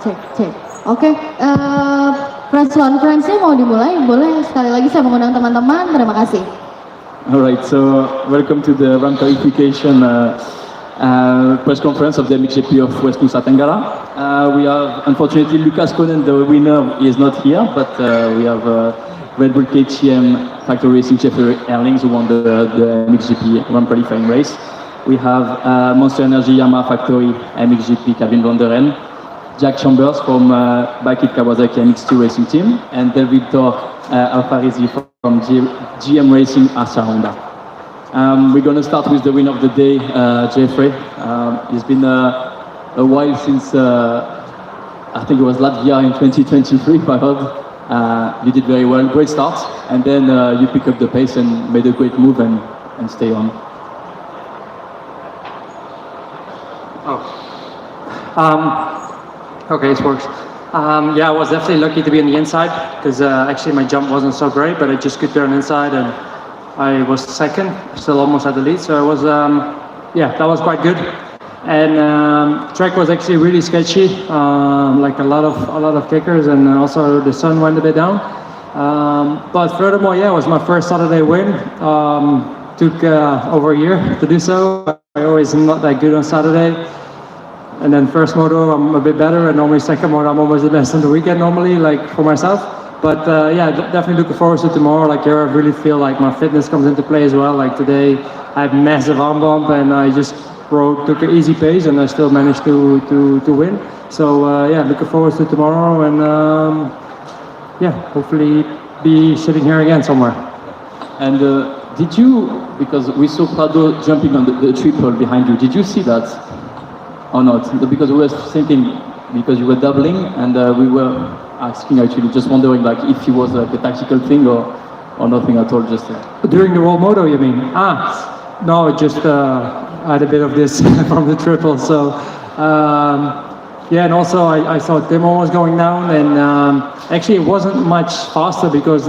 Cek. Oke, press conference-nya mau dimulai? Boleh sekali lagi saya mengundang teman-teman. Terima kasih. Alright, so welcome to the round qualification press conference of the MXGP of West Nusa Tenggara. We have, unfortunately, Lucas Konen, the winner, is not here, but we have Red Bull KTM Factory Racing Jeffrey Erlings, who won the MXGP round qualifying race. We have Monster Energy Yamaha Factory MXGP Calvin van der Ren, Jack Chambers from Bakit Kawasaki MX2 Racing Team, and Del Victor Alfarisi from GM Racing Asa Honda. We're going to start with the win of the day, Jeffrey. It's been a while since, I think it was Latvia in 2023, if I heard. You did very well, great start, and then you pick up the pace and made a great move and stay on. Okay, it works. Yeah, I was definitely lucky to be on the inside because actually my jump wasn't so great, but I just could turn inside and I was second, still almost at the lead. So it was, yeah, that was quite good. And track was actually really sketchy, like a lot of kickers, and also the sun went a bit down. But furthermore, yeah, it was my first Saturday win. Took over a year to do so. I always am not that good on Saturday. And then first moto, I'm a bit better, and normally second moto, I'm always the best on the weekend normally, like for myself. But yeah, definitely looking forward to tomorrow. Like here, I really feel like my fitness comes into play as well. Like today, I had massive arm bump, and I just took an easy pace, and I still managed to win. So yeah, looking forward to tomorrow, and yeah, hopefully be sitting here again somewhere. And did you, because we saw Prado jumping on the triple behind you, did you see that? Or not? Because we were thinking, because you were doubling, and we were asking actually, just wondering like if it was like a tactical thing or nothing at all, just during the World Moto, you mean? No, just I had a bit of this from the triple. So yeah, and also I saw Timo was going down, and actually it wasn't much faster because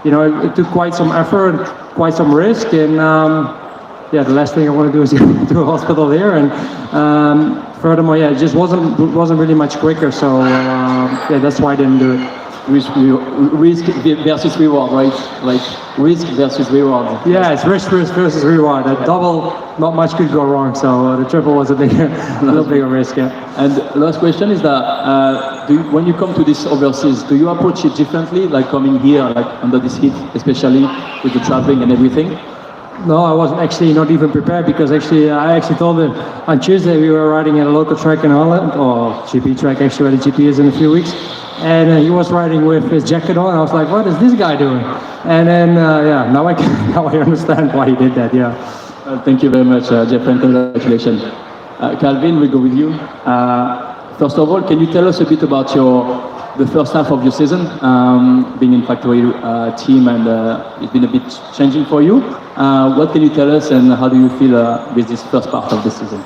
you know it took quite some effort, quite some risk, and yeah, the last thing I want to do is go to a hospital here, and furthermore, yeah, it just wasn't really much quicker, so yeah, that's why I didn't do it. Risk versus reward, right? Like risk versus reward. Yeah, it's risk versus reward. That double, not much could go wrong, so the triple was a little bigger risk, yeah. And last question is that when you come to this overseas, do you approach it differently, like coming here, like under this heat, especially with the traveling and everything? No, I wasn't actually not even prepared because actually I told him on Tuesday we were riding at a local track in Holland, or GP track actually where the GP is in a few weeks, and he was riding with his jacket on, and I was like, what is this guy doing? And then yeah, now I understand why he did that. Yeah. Thank you very much, Jeff, and congratulations. Calvin, we go with you. First of all, can you tell us a bit about the first half of your season, being in factory team, and it's been a bit changing for you. What can you tell us, and how do you feel with this first part of the season?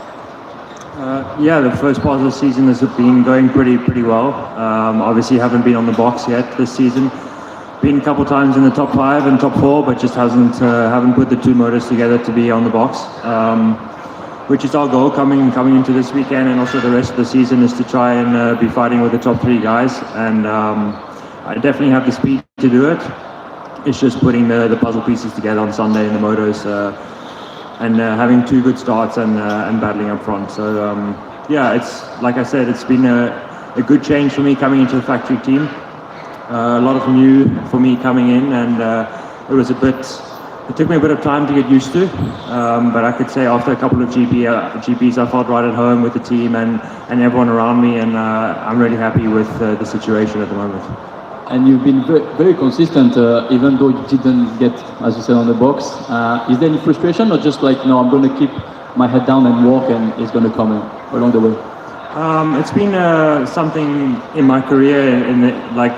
Yeah, the first part of the season has been going pretty well. Obviously, haven't been on the box yet this season. Been a couple times in the top 5 and top 4, but just haven't put the two motors together to be on the box. Which is our goal coming into this weekend, and also the rest of the season is to try and be fighting with the top 3 guys, and I definitely have the speed to do it. It's just putting the puzzle pieces together on Sunday in the motos, and having 2 good starts and battling up front. So yeah, it's like I said, it's been a good change for me coming into the factory team. A lot of new for me coming in, and it took me a bit of time to get used to, but I could say after a couple of GPs, I felt right at home with the team and everyone around me, and I'm really happy with the situation at the moment. And you've been very consistent, even though you didn't get, as you said, on the box. Is there any frustration, or just like, no, I'm going to keep my head down and walk, and it's going to come along the way? It's been something in my career in the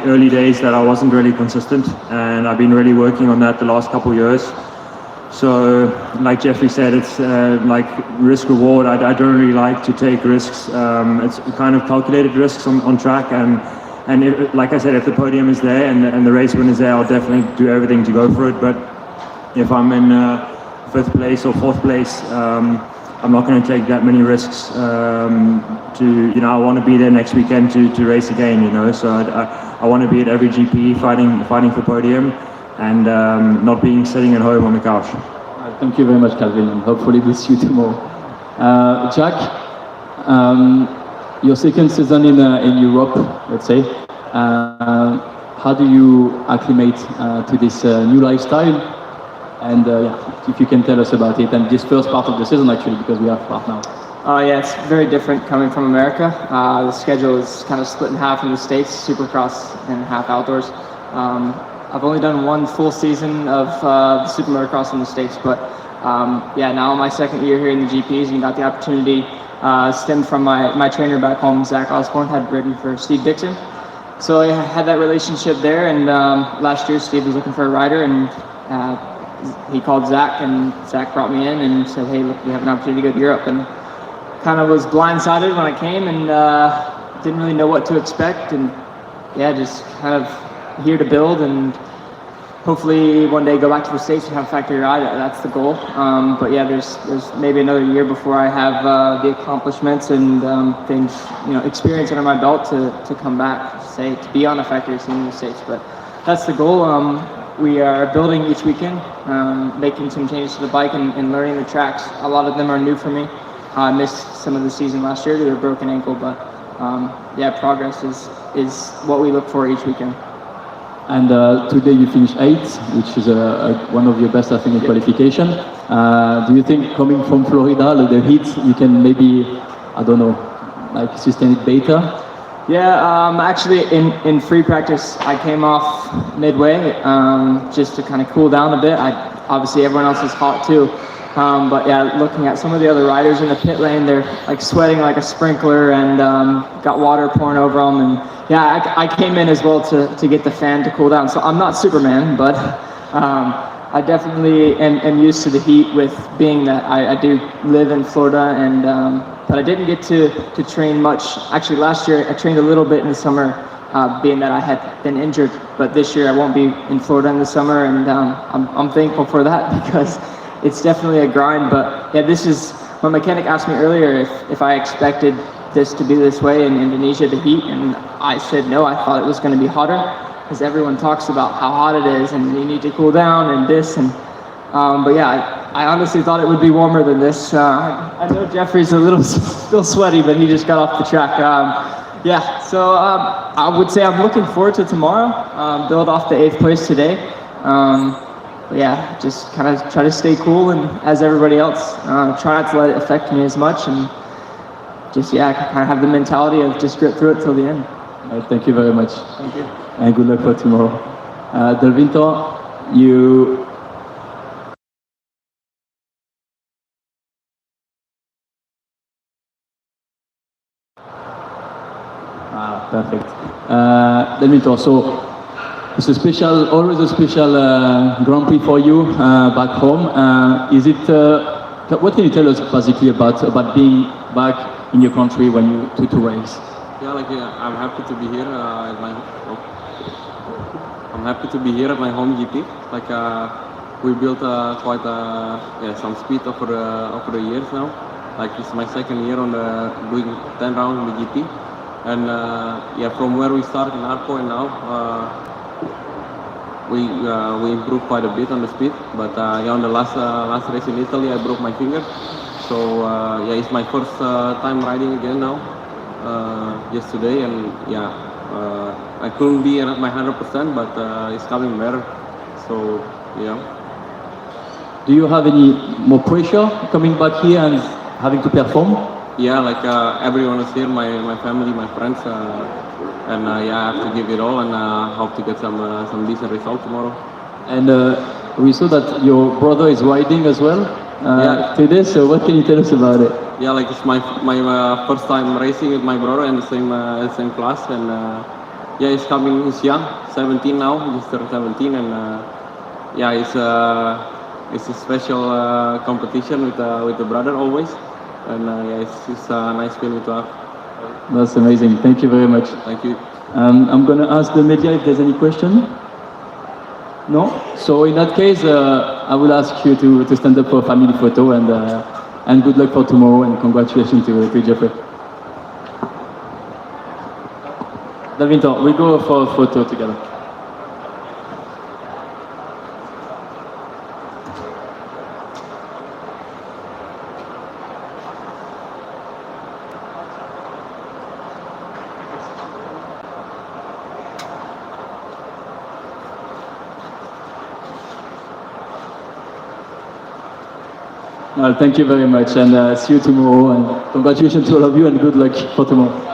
early days that I wasn't really consistent, and I've been really working on that the last couple of years. So, like Jeffrey said, it's like risk reward. I don't really like to take risks. It's kind of calculated risks on track, and if, like I said, if the podium is there and the race win is there, I'll definitely do everything to go for it. But if I'm in 5th place or 4th place, I'm not going to take that many risks. I want to be there next weekend to race again. So I want to be at every GP fighting for podium, and not being sitting at home on the couch. Thank you very much, Calvin, and hopefully we'll see you tomorrow. Jack, your second season in Europe, let's say. How do you acclimate to this new lifestyle? And if you can tell us about it, and this first part of the season actually, because we have part now. Yeah, it's very different coming from America. The schedule is kind of split in half in the States, Supercross and half outdoors. I've only done one full season of the Super Motocross in the States, but now my second year here in the GPs, and got the opportunity stemmed from my trainer back home, Zach Osborne, had ridden for Steve Dixon. So I had that relationship there, and last year Steve was looking for a rider, and he called Zach, and Zach brought me in and said, hey, look, we have an opportunity to go to Europe. And kind of was blindsided when I came, and didn't really know what to expect, and just kind of here to build, and hopefully one day go back to the States and have a factory ride. That's the goal. But there's maybe another year before I have the accomplishments and things, experience under my belt to come back, say, to be on a factory scene in the States. But that's the goal. We are building each weekend, making some changes to the bike and learning the tracks. A lot of them are new for me. I missed some of the season last year due to a broken ankle, but progress is what we look for each weekend. And today you finished 8th, which is one of your best, I think, in qualification. Do you think coming from Florida, the heat, you can maybe, sustain it better? Yeah, actually in free practice, I came off midway just to kind of cool down a bit. Obviously everyone else is hot too. But looking at some of the other riders in the pit lane, they're like sweating like a sprinkler and got water pouring over them. And I came in as well to get the fan to cool down. So I'm not Superman, but I definitely am used to the heat with being that I do live in Florida, and but I didn't get to train much. Actually, last year I trained a little bit in the summer, being that I had been injured. But this year I won't be in Florida in the summer, and I'm thankful for that because it's definitely a grind. But this is, my mechanic asked me earlier if I expected this to be this way in Indonesia, the heat, and I said no. I thought it was going to be hotter because everyone talks about how hot it is and you need to cool down and this, and but I honestly thought it would be warmer than this. I know Jeffrey's a little still sweaty, but he just got off the track. So I would say I'm looking forward to tomorrow. Build off the 8th place today. But just kind of try to stay cool, and as everybody else, try not to let it affect me as much, and just kind of have the mentality of just grit through it till the end. Thank you very much. Thank you. And good luck for tomorrow. Delvinto, you... Perfect. Delvinto, so it's always a special Grand Prix for you back home. What can you tell us basically about being back in your country when you to race? I'm happy to be here at my. I'm happy to be here at my home GP. We built quite some speed over the years now. It's my second year on doing 10 rounds in the GP, and from where we started in Arco and now we improved quite a bit on the speed. But on the last race in Italy, I broke my finger. So it's my first time riding again now. Yesterday, and I couldn't be at my 100%, but it's coming better. So Do you have any more pressure coming back here and having to perform? Everyone is here, my family, my friends, and I have to give it all, and hope to get some decent result tomorrow. And we saw that your brother is riding as well today. So what can you tell us about it? It's my first time racing with my brother in the same class, and he's coming. He's young, 17 now. He's turned 17, and it's a special competition with the brother always, and it's a nice feeling to have. That's amazing. Thank you very much. Thank you. I'm gonna ask the media if there's any question. No? So in that case, I will ask you to stand up for a family photo, and and good luck for tomorrow, and congratulations to Jeffrey. Davinto, we go for a photo together. Thank you very much, and see you tomorrow, and congratulations to all of you, and good luck for tomorrow.